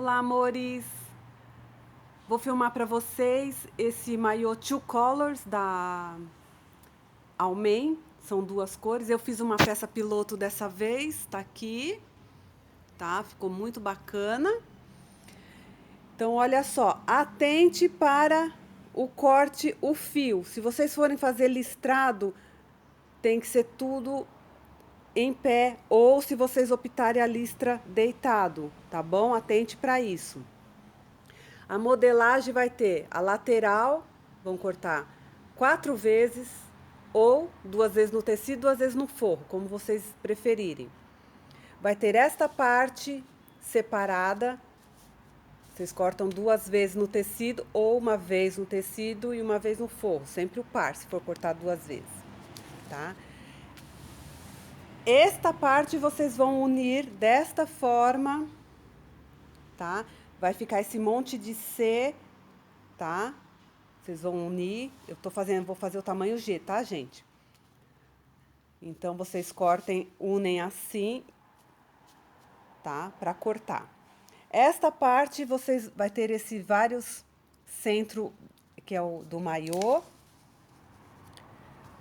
Olá, amores! Vou filmar para vocês esse maiô Two Colors da Almen. São duas cores. Eu fiz uma peça piloto dessa vez, tá aqui, tá? Ficou muito bacana. Então, olha só, atente para o corte, o fio. Se vocês forem fazer listrado, tem que ser tudo em pé, ou se vocês optarem a listra deitado, tá bom? Atente para isso. A modelagem vai ter a lateral, vão cortar 4 vezes, ou 2 vezes no tecido, 2 vezes no forro, como vocês preferirem. Vai ter esta parte separada, vocês cortam 2 vezes no tecido, ou 1 vez no tecido e 1 vez no forro, sempre o par, se for cortar 2 vezes, tá? Esta parte vocês vão unir desta forma, tá? Vai ficar esse monte de C, tá? Vocês vão unir. Vou fazer o tamanho G, tá, gente? Então, vocês unem assim, tá? Pra cortar. Esta parte, vai ter esse vários centro, que é o do maiô.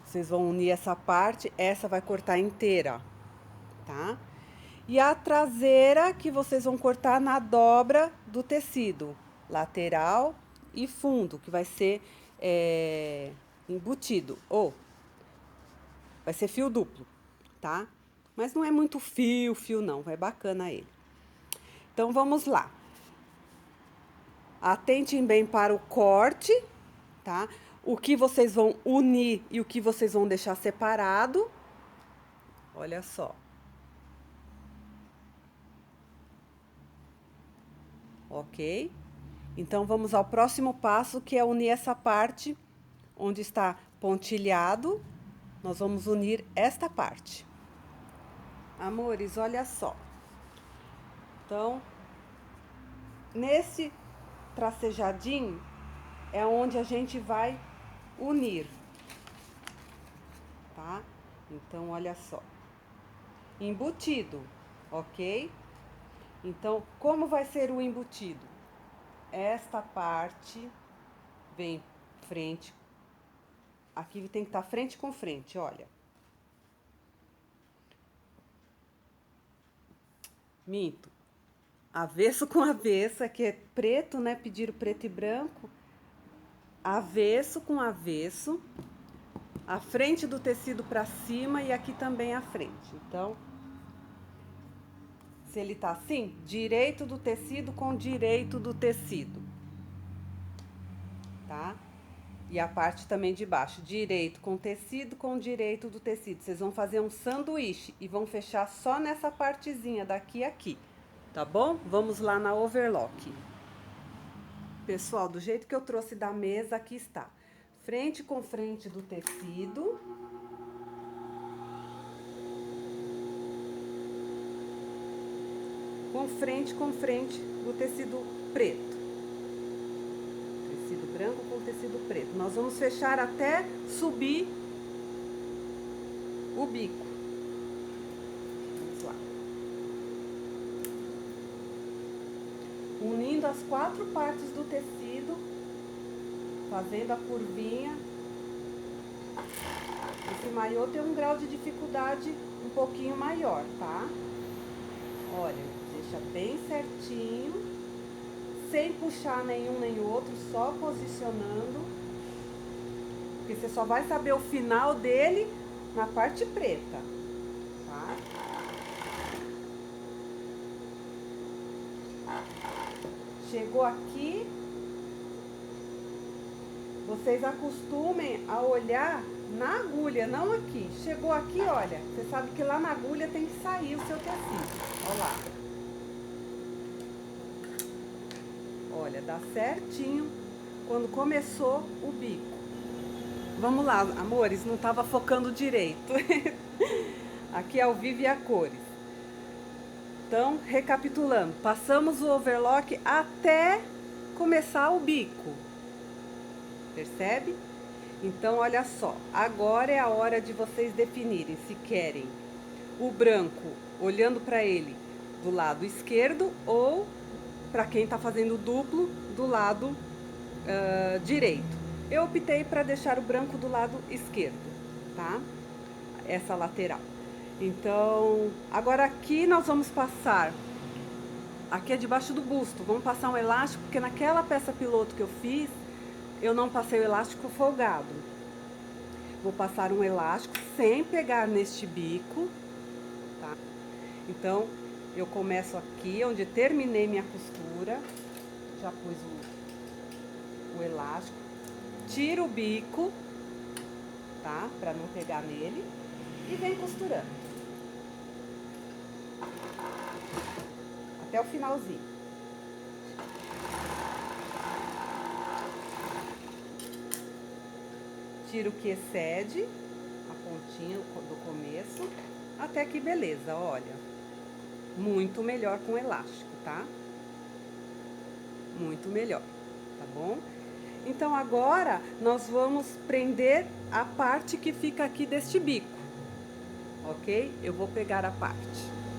Vocês vão unir essa parte, essa vai cortar inteira, tá? E a traseira que vocês vão cortar na dobra do tecido, lateral e fundo, que vai ser embutido, ou vai ser fio duplo, tá? Mas não é muito fio não, vai bacana ele. Então, vamos lá. Atentem bem para o corte, tá? O que vocês vão unir e o que vocês vão deixar separado. Olha só. Ok? Então, vamos ao próximo passo, que é unir essa parte onde está pontilhado. Nós vamos unir esta parte. Amores, olha só. Então, nesse tracejadinho é onde a gente vai unir, tá? Então, olha só. Embutido, ok? Então, como vai ser o embutido? Esta parte vem frente. Aqui tem que estar frente com frente, olha. Minto. Avesso com avesso, aqui é preto, né? Pediram preto e branco. Avesso com avesso. A frente do tecido para cima e aqui também a frente. Então, se ele tá assim, direito do tecido com direito do tecido. Tá? E a parte também de baixo, direito com tecido com direito do tecido. Vocês vão fazer um sanduíche e vão fechar só nessa partezinha daqui a aqui, tá bom? Vamos lá na overlock. Pessoal, do jeito que eu trouxe da mesa, aqui está. Frente com frente do tecido. Com frente do tecido preto. Tecido branco com tecido preto. Nós vamos fechar até subir o bico. Vamos lá. Unindo as 4 partes do tecido, fazendo a curvinha. Esse maiô tem um grau de dificuldade um pouquinho maior, tá? Olha, deixa bem certinho, sem puxar nenhum nem outro, só posicionando. Porque você só vai saber o final dele na parte preta, tá? Chegou aqui, vocês acostumem a olhar na agulha, não aqui. Chegou aqui, olha, você sabe que lá na agulha tem que sair o seu tecido. Olha lá. Olha, dá certinho quando começou o bico. Vamos lá, amores, não estava focando direito. Aqui é ao vivo e a cores. Então, recapitulando, passamos o overlock até começar o bico. Percebe? Então, olha só, agora é a hora de vocês definirem se querem o branco olhando para ele do lado esquerdo ou para quem tá fazendo duplo do lado direito. Eu optei para deixar o branco do lado esquerdo, tá? Essa lateral. Então, agora aqui nós vamos passar, aqui é debaixo do busto, vamos passar um elástico, porque naquela peça piloto que eu fiz, eu não passei o elástico folgado. Vou passar um elástico sem pegar neste bico, tá? Então, eu começo aqui, onde terminei minha costura, já pus o elástico, tiro o bico, tá? Pra não pegar nele, e vem costurando. Até o finalzinho. Tiro o que excede, a pontinha do começo, até que beleza, olha. Muito melhor com elástico, tá? Muito melhor, tá bom? Então agora nós vamos prender a parte que fica aqui deste bico, ok? Eu vou pegar a parte.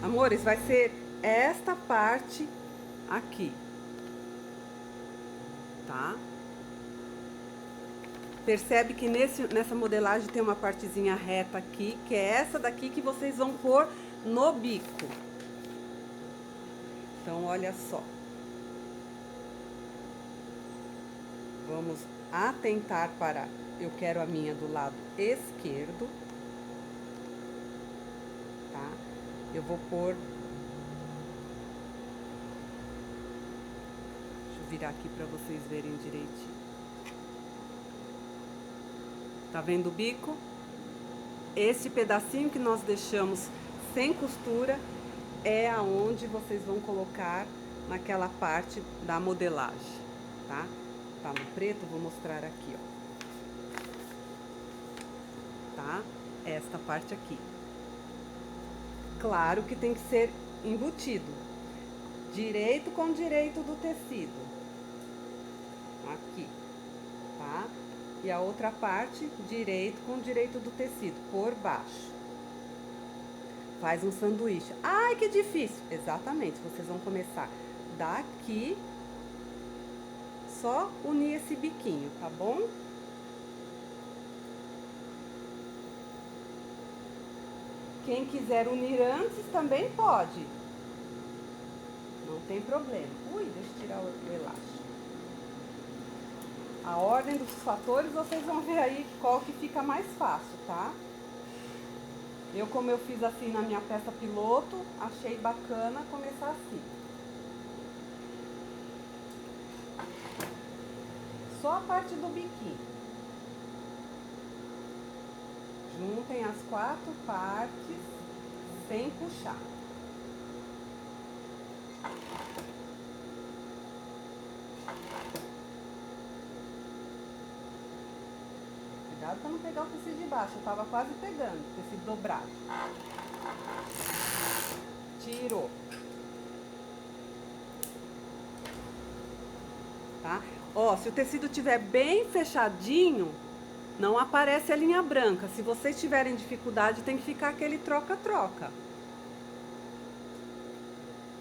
Amores, vai ser esta parte aqui, tá? Percebe que nessa modelagem tem uma partezinha reta aqui, que é essa daqui que vocês vão pôr no bico. Então, olha só. Vamos atentar para... Eu quero a minha do lado esquerdo, tá? Eu vou pôr... Deixa eu virar aqui para vocês verem direitinho. Tá vendo o bico? Esse pedacinho que nós deixamos sem costura é aonde vocês vão colocar naquela parte da modelagem, tá? Tá no preto, vou mostrar aqui, ó. Tá? Esta parte aqui. Claro que tem que ser embutido. Direito com direito do tecido. Aqui, tá? E a outra parte, direito com direito do tecido, por baixo. Faz um sanduíche. Ai, que difícil! Exatamente, vocês vão começar daqui, só unir esse biquinho, tá bom? Quem quiser unir antes também pode. Não tem problema. Ui, deixa eu tirar o elástico. A ordem dos fatores vocês vão ver aí qual que fica mais fácil, tá? Como eu fiz assim na minha peça piloto, achei bacana começar assim. Só a parte do biquinho. Juntem as 4 partes sem puxar. Cuidado pra não pegar o tecido de baixo, eu tava quase pegando, tecido dobrado. Tirou. Tá? Ó, se o tecido tiver bem fechadinho, não aparece a linha branca. Se vocês tiverem dificuldade, tem que ficar aquele troca-troca.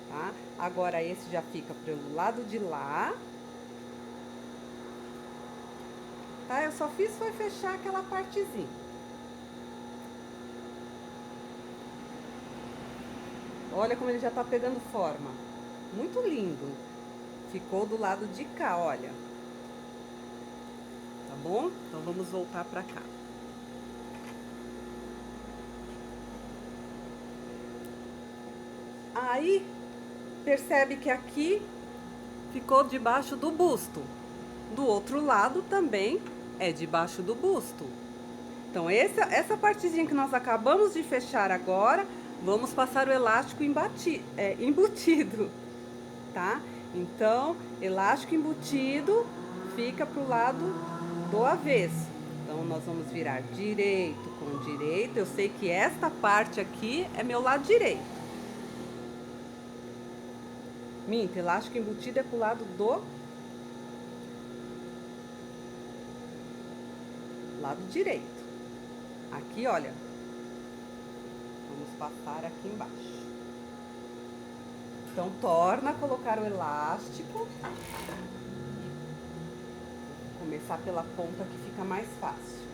Tá? Agora esse já fica pelo lado de lá. Tá? Eu só fiz foi fechar aquela partezinha. Olha como ele já tá pegando forma. Muito lindo. Ficou do lado de cá, olha. Tá bom? Então vamos voltar pra cá. Aí, percebe que aqui ficou debaixo do busto. Do outro lado também é debaixo do busto. Então, essa partezinha que nós acabamos de fechar agora, vamos passar o elástico embutido, tá? Então, elástico embutido fica pro lado do avesso. Então, nós vamos virar direito com direito. Eu sei que esta parte aqui é meu lado direito. Minta, elástico embutido é pro lado do lado direito. Aqui, olha, vamos passar aqui embaixo. Então, torna a colocar o elástico. Vou começar pela ponta que fica mais fácil.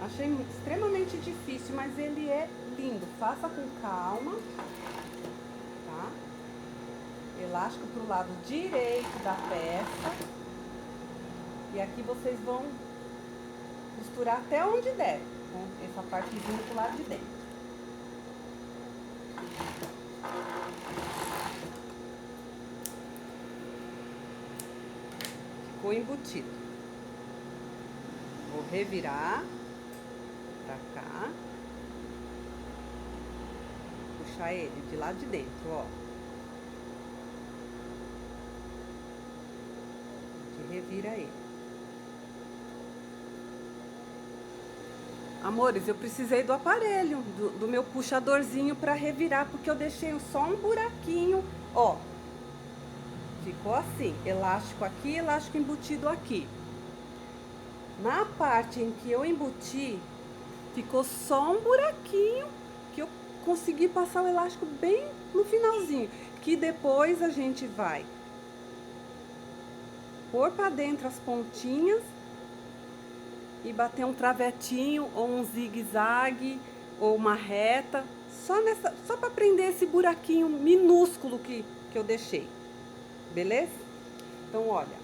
Achei extremamente difícil, mas ele é lindo. Faça com calma, tá? Elástico pro lado direito da peça. E aqui vocês vão costurar até onde der, com essa partezinha pro lado de dentro. Ficou embutido. Vou revirar pra cá. Puxar ele de lá de dentro, ó. A gente revira ele. Amores, eu precisei do aparelho, do meu puxadorzinho pra revirar, porque eu deixei só um buraquinho, ó. Ficou assim, elástico aqui, elástico embutido aqui. Na parte em que eu embuti, ficou só um buraquinho que eu consegui passar o elástico bem no finalzinho. Que depois a gente vai pôr pra dentro as pontinhas e bater um travetinho ou um zigue-zague ou uma reta, só para prender esse buraquinho minúsculo que eu deixei. Beleza? Então, olha.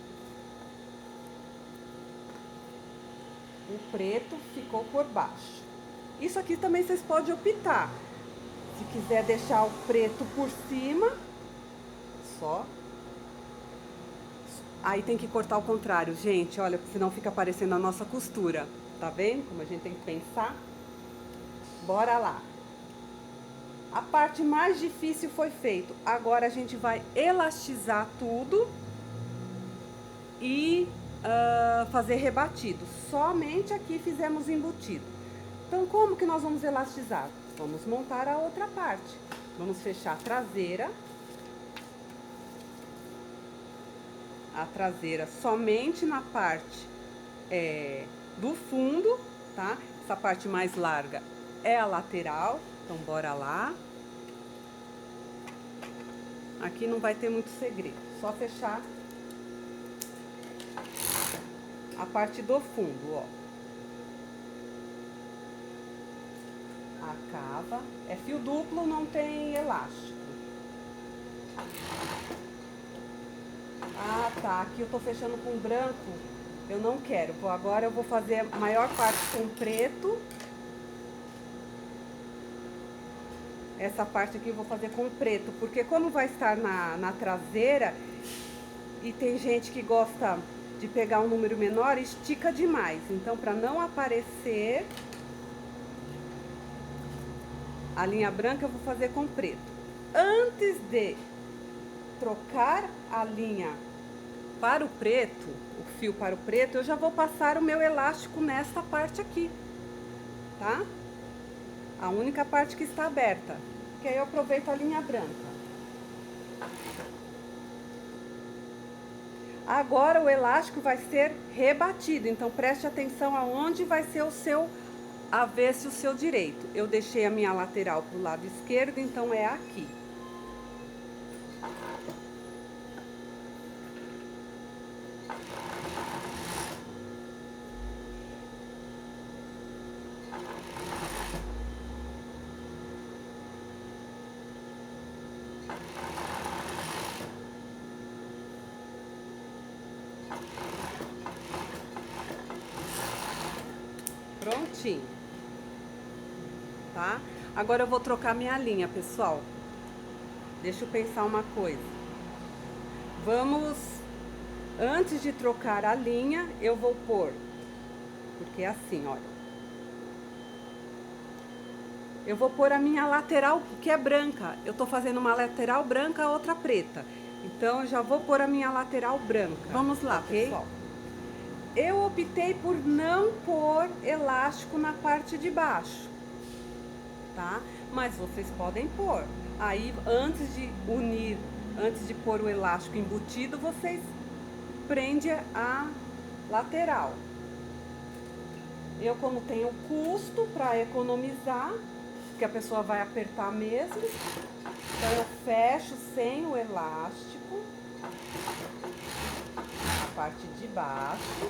O preto ficou por baixo. Isso aqui também vocês podem optar. Se quiser deixar o preto por cima, só. Aí tem que cortar ao contrário, gente, olha, senão fica aparecendo a nossa costura. Tá vendo como a gente tem que pensar? Bora lá. A parte mais difícil foi feita. Agora a gente vai elastizar tudo e fazer rebatido. Somente aqui fizemos embutido. Então, como que nós vamos elastizar? Vamos montar a outra parte. Vamos fechar a traseira. A traseira somente na parte do fundo, tá? Essa parte mais larga é a lateral, então bora lá. Aqui não vai ter muito segredo, só fechar a parte do fundo, ó. Acaba, é fio duplo, não tem elástico. Ah, tá, aqui eu tô fechando com branco, eu não quero. Agora eu vou fazer a maior parte com preto. Essa parte aqui eu vou fazer com preto, porque como vai estar na traseira, e tem gente que gosta de pegar um número menor, estica demais. Então, para não aparecer a linha branca, eu vou fazer com preto. Antes de trocar a linha para o preto, o fio para o preto, eu já vou passar o meu elástico nessa parte aqui, tá? A única parte que está aberta, que aí eu aproveito a linha branca. Agora o elástico vai ser rebatido, então preste atenção aonde vai ser o seu avesso e o seu direito. Eu deixei a minha lateral pro lado esquerdo, então é aqui. Prontinho, tá? Agora eu vou trocar minha linha, pessoal. Deixa eu pensar uma coisa. Vamos, antes de trocar a linha, eu vou pôr, porque é assim, olha. Eu vou pôr a minha lateral, que é branca. Eu tô fazendo uma lateral branca, a outra preta. Então, eu já vou pôr a minha lateral branca. Vamos lá, okay? Pessoal. Eu optei por não pôr elástico na parte de baixo, tá? Mas vocês podem pôr. Aí, antes de unir, antes de pôr o elástico embutido, vocês prendem a lateral. Eu, como tenho custo para economizar, que a pessoa vai apertar mesmo, Então eu fecho sem o elástico, a parte de baixo,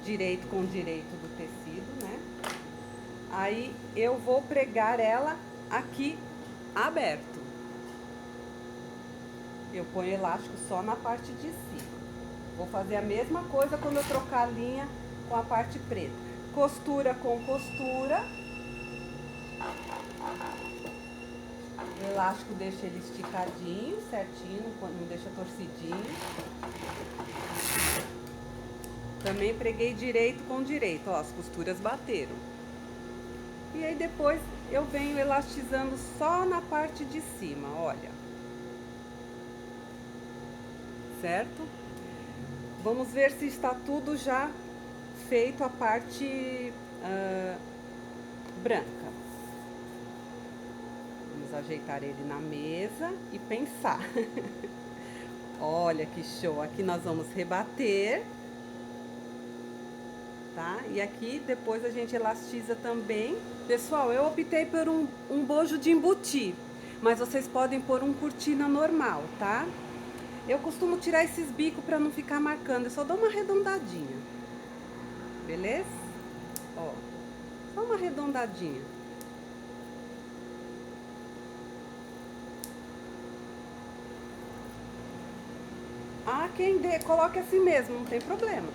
direito com direito do tecido, né? Aí eu vou pregar ela aqui aberto. Eu ponho elástico só na parte de cima. Vou fazer a mesma coisa quando eu trocar a linha com a parte preta. Costura com costura. O elástico deixa ele esticadinho, certinho, não deixa torcidinho. Também preguei direito com direito, ó, as costuras bateram. E aí depois eu venho elastizando só na parte de cima, olha. Certo? Vamos ver se está tudo já feito a parte branca. Vamos ajeitar ele na mesa e pensar. Olha que show! Aqui nós vamos rebater, tá? E aqui depois a gente elastiza também. Pessoal, eu optei por um bojo de embutir, mas vocês podem pôr um cortina normal, tá? Eu costumo tirar esses bicos para não ficar marcando, eu só dou uma arredondadinha. Beleza? Ó, só uma arredondadinha. Ah, coloque assim mesmo, não tem problema.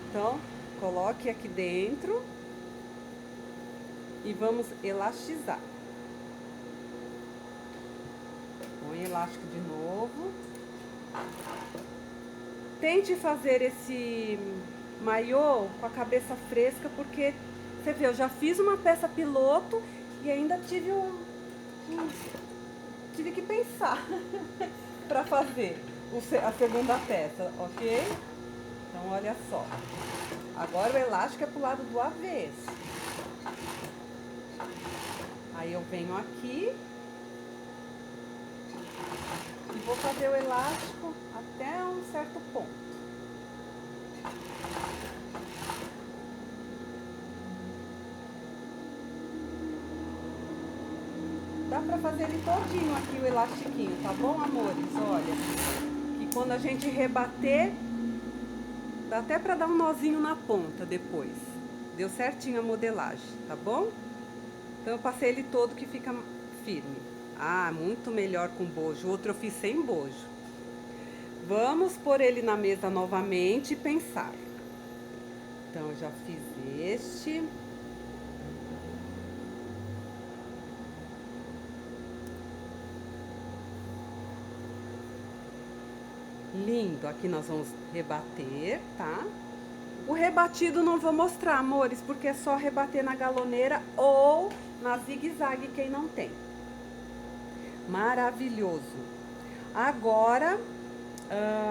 Então, coloque aqui dentro e vamos elastizar. Põe elástico de novo. Tente fazer esse maiô com a cabeça fresca, porque você vê, eu já fiz uma peça piloto e ainda tive tive que pensar para fazer a segunda peça, ok? Então olha só, agora o elástico é pro lado do avesso. Aí eu venho aqui e vou fazer o elástico até um certo ponto. Dá pra fazer ele todinho aqui, o elastiquinho, tá bom, amores? Olha, que quando a gente rebater, dá até pra dar um nozinho na ponta depois. Deu certinho a modelagem, tá bom? Então eu passei ele todo que fica firme. Ah, muito melhor com bojo. O outro eu fiz sem bojo. Vamos pôr ele na mesa novamente e pensar. Então eu já fiz este. Lindo. Aqui nós vamos rebater, tá? O rebatido não vou mostrar, amores, porque é só rebater na galoneira ou na zigue-zague, quem não tem. Maravilhoso. Agora,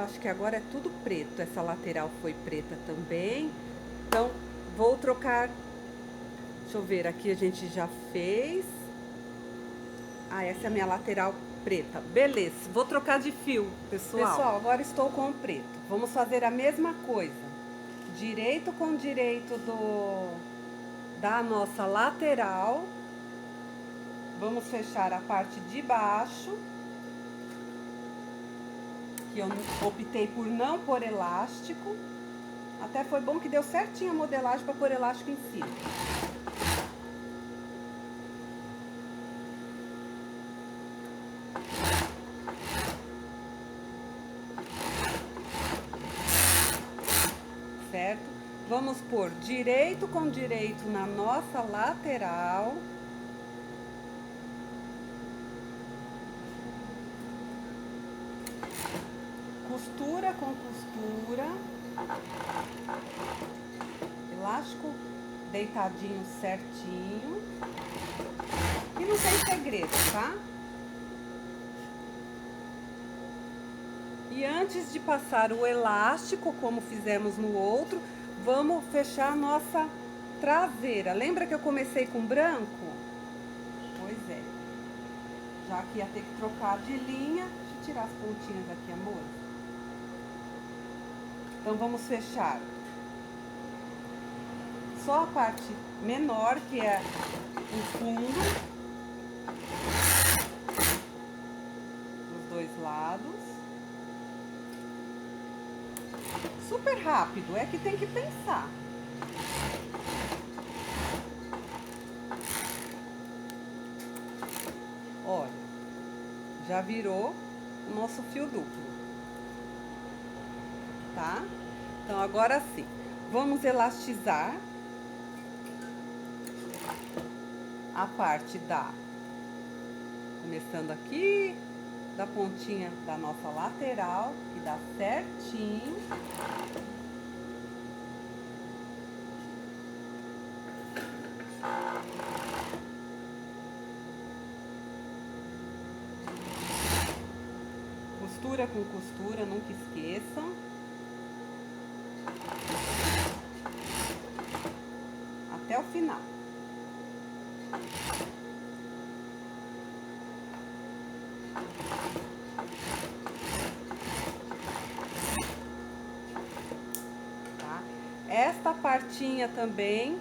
acho que agora é tudo preto. Essa lateral foi preta também. Então, vou trocar. Deixa eu ver, aqui a gente já fez. Ah, essa é a minha lateral preta. Beleza, vou trocar de fio, pessoal. Pessoal, agora estou com o preto. Vamos fazer a mesma coisa. Direito com direito da nossa lateral. Vamos fechar a parte de baixo. Que eu optei por não pôr elástico. Até foi bom que deu certinho a modelagem para pôr elástico em cima. Certo? Vamos pôr direito com direito na nossa lateral. Costura com costura. Elástico deitadinho certinho. E não tem segredo, tá? E antes de passar o elástico, como fizemos no outro, vamos fechar a nossa traseira. Lembra que eu comecei com branco? Pois é. Já que ia ter que trocar de linha. Deixa eu tirar as pontinhas aqui, amor. Então, vamos fechar só a parte menor, que é o fundo. lados. Super rápido, é que tem que pensar. Olha, já virou o nosso fio duplo, tá? Então, agora sim, vamos elastizar a parte começando aqui, da pontinha da nossa lateral, que dá certinho. Costura com costura, nunca esqueçam. Até o final. Tá? Esta partinha também,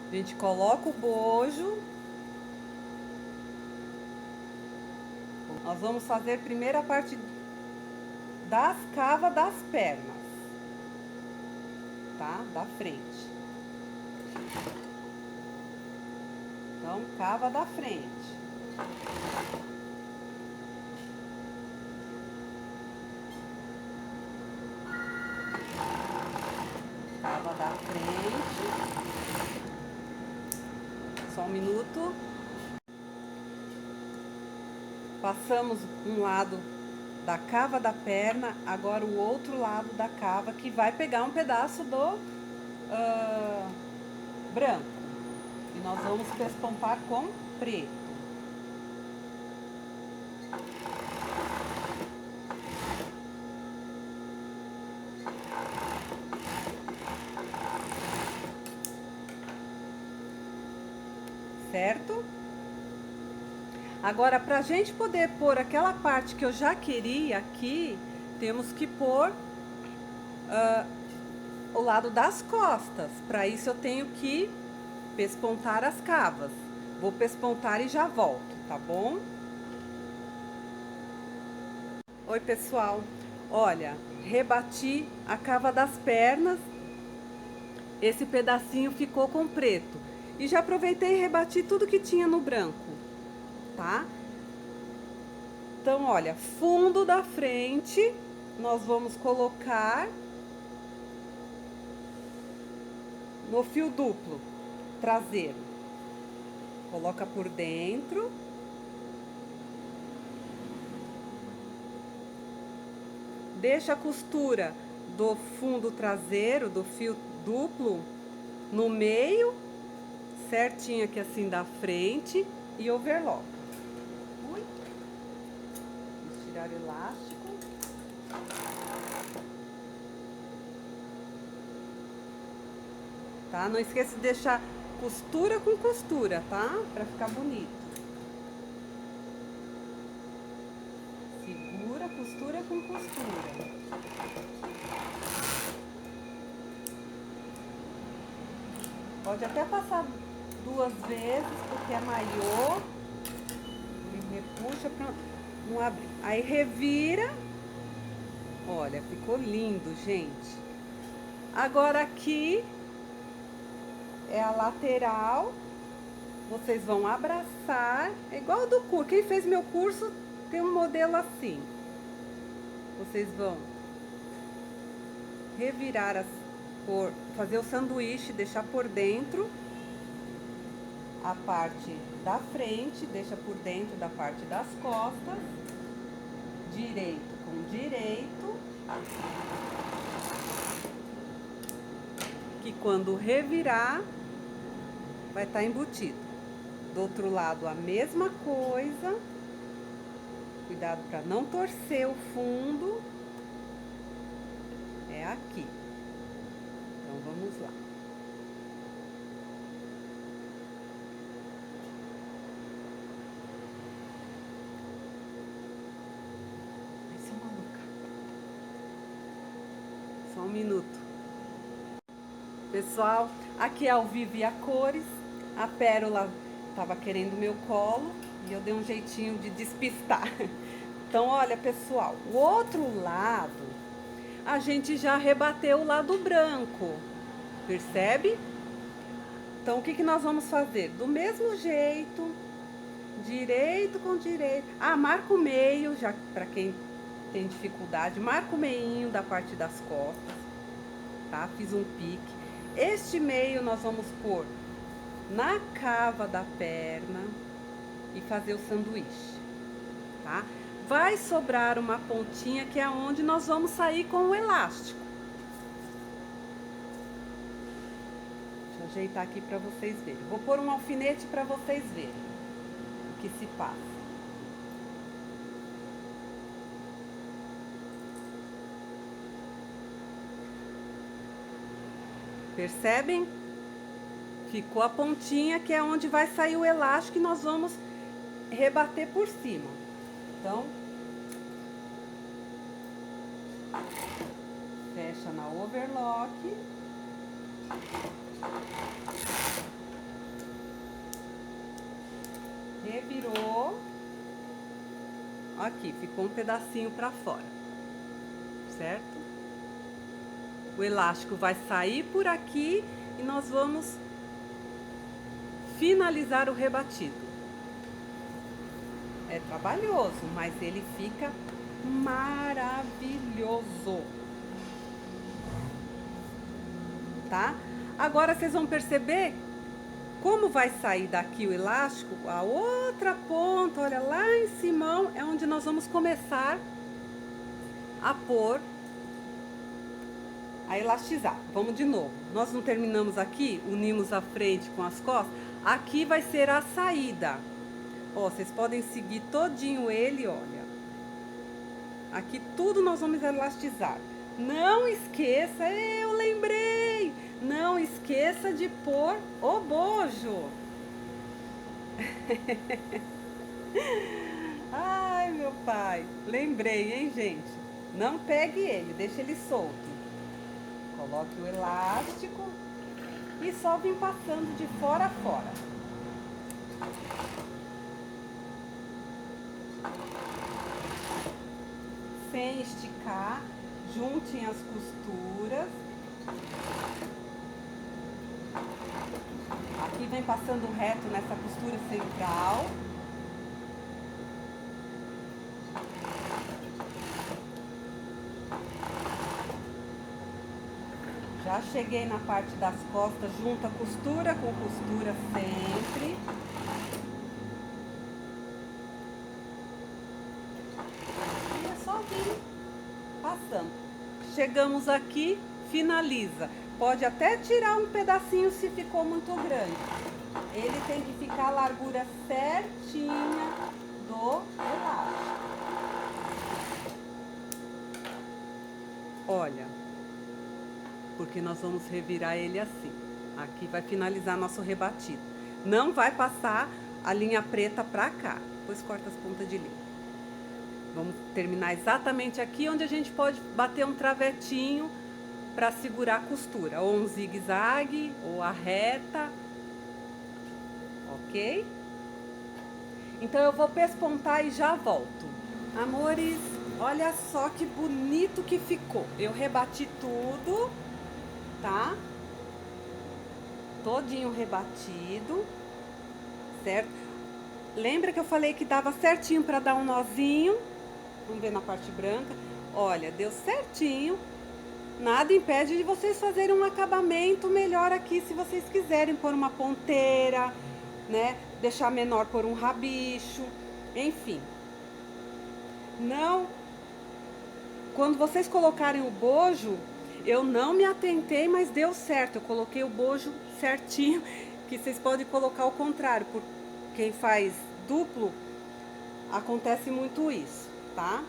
a gente coloca o bojo. Nós vamos fazer primeiro a parte das cavas das pernas, tá? Da frente. Então, cava da frente. Cava da frente. Só um minuto. Passamos um lado da cava da perna, agora o outro lado da cava, que vai pegar um pedaço do branco. E nós vamos pespompar com preto. Certo? Agora, pra gente poder pôr aquela parte que eu já queria aqui, temos que pôr o lado das costas. Para isso eu tenho que pespontar as cavas. Vou pespontar e já volto, tá bom? Oi, pessoal. Olha, rebati a cava das pernas. Esse pedacinho ficou com preto. E já aproveitei e rebati tudo que tinha no branco, tá? Então, olha, fundo da frente, nós vamos colocar no fio duplo traseiro. Coloca por dentro. Deixa a costura do fundo traseiro, do fio duplo, no meio, certinho aqui assim da frente, e overlock. Vamos tirar o elástico. Tá? Não esqueça de deixar costura com costura, tá? Pra ficar bonito. Segura, costura com costura. Pode até passar 2 vezes, porque é maiô. E repuxa pra não abrir. Aí revira. Olha, ficou lindo, gente. Agora aqui é a lateral. Vocês vão abraçar. É igual do curso. Quem fez meu curso tem um modelo assim. Vocês vão revirar fazer o sanduíche, deixar por dentro a parte da frente, deixa por dentro da parte das costas, direito com direito, que quando revirar vai estar embutido. Do outro lado a mesma coisa, cuidado para não torcer o fundo, é aqui. Então vamos lá. Só um minuto. Pessoal, aqui é ao vivo e a cores. A Pérola estava querendo meu colo e eu dei um jeitinho de despistar. Então, olha, pessoal, o outro lado, a gente já rebateu o lado branco, percebe? Então, o que que nós vamos fazer? Do mesmo jeito, direito com direito. Ah, marca o meio, já para quem tem dificuldade, marca o meinho da parte das costas, tá? Fiz um pique. Este meio nós vamos pôr na cava da perna e fazer o sanduíche, tá? Vai sobrar uma pontinha que é onde nós vamos sair com o elástico. Deixa eu ajeitar aqui para vocês verem. Vou pôr um alfinete para vocês verem o que se passa. Percebem? Ficou a pontinha que é onde vai sair o elástico e nós vamos rebater por cima. Então, fecha na overlock. Revirou. Aqui, ficou um pedacinho para fora. Certo? O elástico vai sair por aqui e nós vamos finalizar o rebatido. É trabalhoso, mas ele fica maravilhoso. Tá? Agora vocês vão perceber como vai sair daqui o elástico. A outra ponta, olha lá em cima, é onde nós vamos começar a pôr, a elastizar. Vamos de novo. Nós não terminamos aqui, unimos a frente com as costas. Aqui vai ser a saída. Ó, vocês podem seguir todinho ele, olha. Aqui tudo nós vamos elastizar. Não esqueça, eu lembrei. Não esqueça de pôr o bojo. Ai, meu pai. Lembrei, hein, gente? Não pegue ele, deixa ele solto. Coloque o elástico e só vem passando de fora a fora. Sem esticar, juntem as costuras. Aqui vem passando reto nessa costura central. Já cheguei na parte das costas, junta costura com costura sempre. E é só vir passando. Chegamos aqui, finaliza. Pode até tirar um pedacinho se ficou muito grande. Ele tem que ficar a largura certinha do elástico. Olha, porque nós vamos revirar ele assim. Aqui vai finalizar nosso rebatido. Não vai passar a linha preta pra cá. Depois corta as pontas de linha. Vamos terminar exatamente aqui, onde a gente pode bater um travetinho para segurar a costura, ou um zigue-zague, ou a reta, ok? Então eu vou pespontar e já volto. Amores, olha só que bonito que ficou. Eu rebati tudo, tá? Todinho rebatido, certo? Lembra que eu falei que dava certinho para dar um nozinho? Vamos ver na parte branca. Olha, deu certinho. Nada impede de vocês fazerem um acabamento melhor aqui, se vocês quiserem pôr uma ponteira, né? Deixar menor por um rabicho, enfim. Não. Quando vocês colocarem o bojo, eu não me atentei, mas deu certo. Eu coloquei o bojo certinho, que vocês podem colocar ao contrário. Por quem faz duplo, acontece muito isso, tá?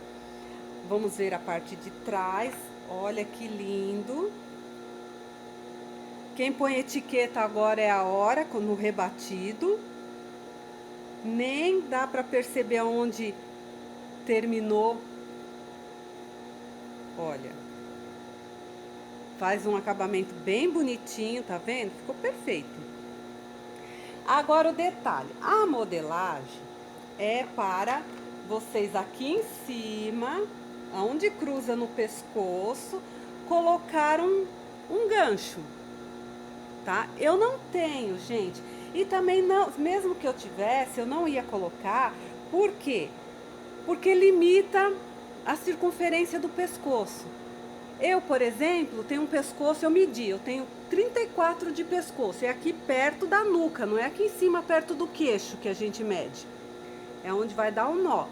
Vamos ver a parte de trás. Olha que lindo. Quem põe etiqueta agora é a hora, no rebatido. Nem dá para perceber aonde terminou. Olha. Faz um acabamento bem bonitinho, tá vendo? Ficou perfeito. Agora o detalhe. A modelagem é para vocês aqui em cima, aonde cruza no pescoço, colocar um gancho, tá? Eu não tenho, gente. E também não, mesmo que eu tivesse, eu não ia colocar. Por quê? Porque limita a circunferência do pescoço. Eu, por exemplo, tenho um pescoço, eu tenho 34 de pescoço. É aqui perto da nuca, não é aqui em cima, perto do queixo que a gente mede. É onde vai dar o nó.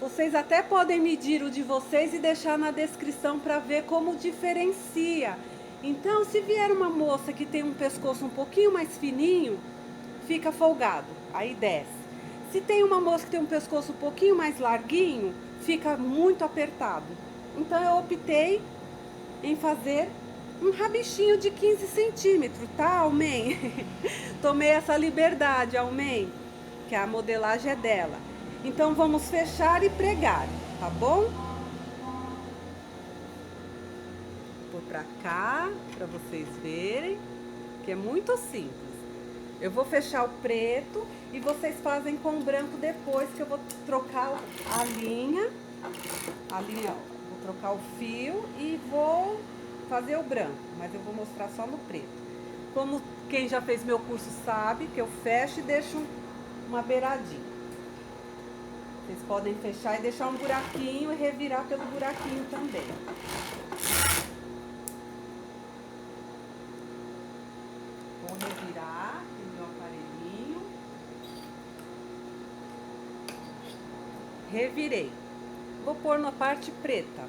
Vocês até podem medir o de vocês e deixar na descrição para ver como diferencia. Então, se vier uma moça que tem um pescoço um pouquinho mais fininho, fica folgado, aí desce. Se tem uma moça que tem um pescoço um pouquinho mais larguinho, fica muito apertado. Então, eu optei em fazer um rabichinho de 15 centímetros, tá, Almen? Tomei essa liberdade, Almen, que a modelagem é dela. Então, vamos fechar e pregar, tá bom? Vou pra cá, pra vocês verem, que é muito simples. Eu vou fechar o preto e vocês fazem com o branco depois, que eu vou trocar a linha, vou trocar o fio e vou fazer o branco, mas eu vou mostrar só no preto. Como quem já fez meu curso sabe, que eu fecho e deixo uma beiradinha. Vocês podem fechar e deixar um buraquinho e revirar pelo buraquinho também. Vou revirar o meu aparelhinho. Revirei. Vou pôr na parte preta.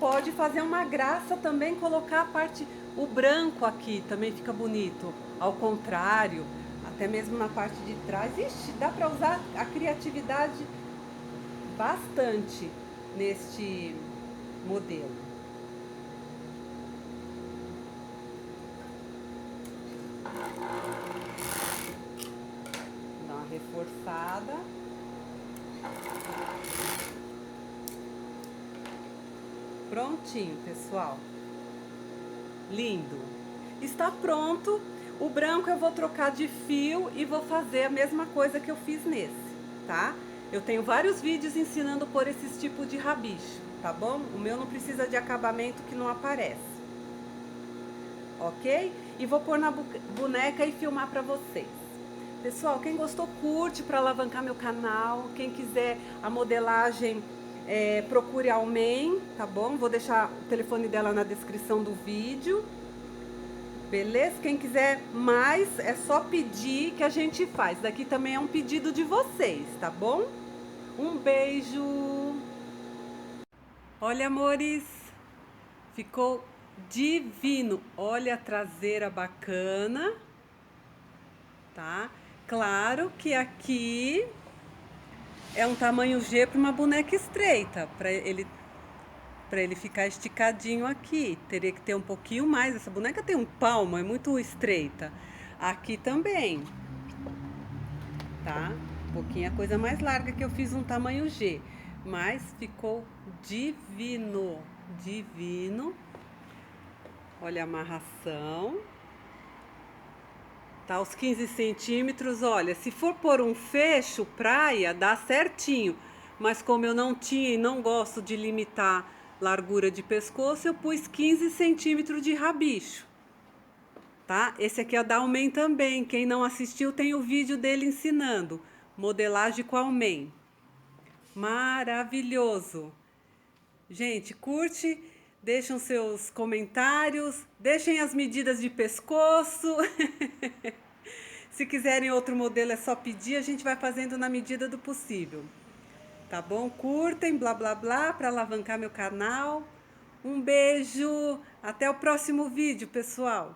Pode fazer uma graça também, colocar o branco aqui, também fica bonito. Ao contrário, até mesmo na parte de trás. Ixi, dá para usar a criatividade bastante neste modelo. Dá uma reforçada. Prontinho, pessoal. Lindo. Está pronto. O branco eu vou trocar de fio e vou fazer a mesma coisa que eu fiz nesse, tá? Eu tenho vários vídeos ensinando por esses tipos de rabicho, tá bom? O meu não precisa de acabamento que não aparece. Ok? E vou pôr na boneca e filmar pra vocês. Pessoal, quem gostou, curte para alavancar meu canal. Quem quiser a modelagem, procure a Almen, tá bom? Vou deixar o telefone dela na descrição do vídeo. Beleza? Quem quiser mais, é só pedir que a gente faz. Daqui também é um pedido de vocês, tá bom? Um beijo! Olha, amores, ficou divino. Olha a traseira bacana, tá? Claro que aqui é um tamanho G para uma boneca estreita, para ele ficar esticadinho aqui. Teria que ter um pouquinho mais. Essa boneca tem um palmo, é muito estreita. Aqui também, tá? Um pouquinho a coisa mais larga, que eu fiz um tamanho G, mas ficou divino, divino. Olha a amarração. Tá, os 15 centímetros, olha, se for por um fecho praia, dá certinho. Mas como eu não tinha e não gosto de limitar largura de pescoço, eu pus 15 centímetros de rabicho. Tá? Esse aqui é da Almen também. Quem não assistiu, tem o vídeo dele ensinando. Modelagem com a Almen. Maravilhoso. Gente, curte, deixem seus comentários, deixem as medidas de pescoço. Se quiserem outro modelo é só pedir, a gente vai fazendo na medida do possível. Tá bom? Curtem, blá blá blá, para alavancar meu canal. Um beijo, até o próximo vídeo, pessoal.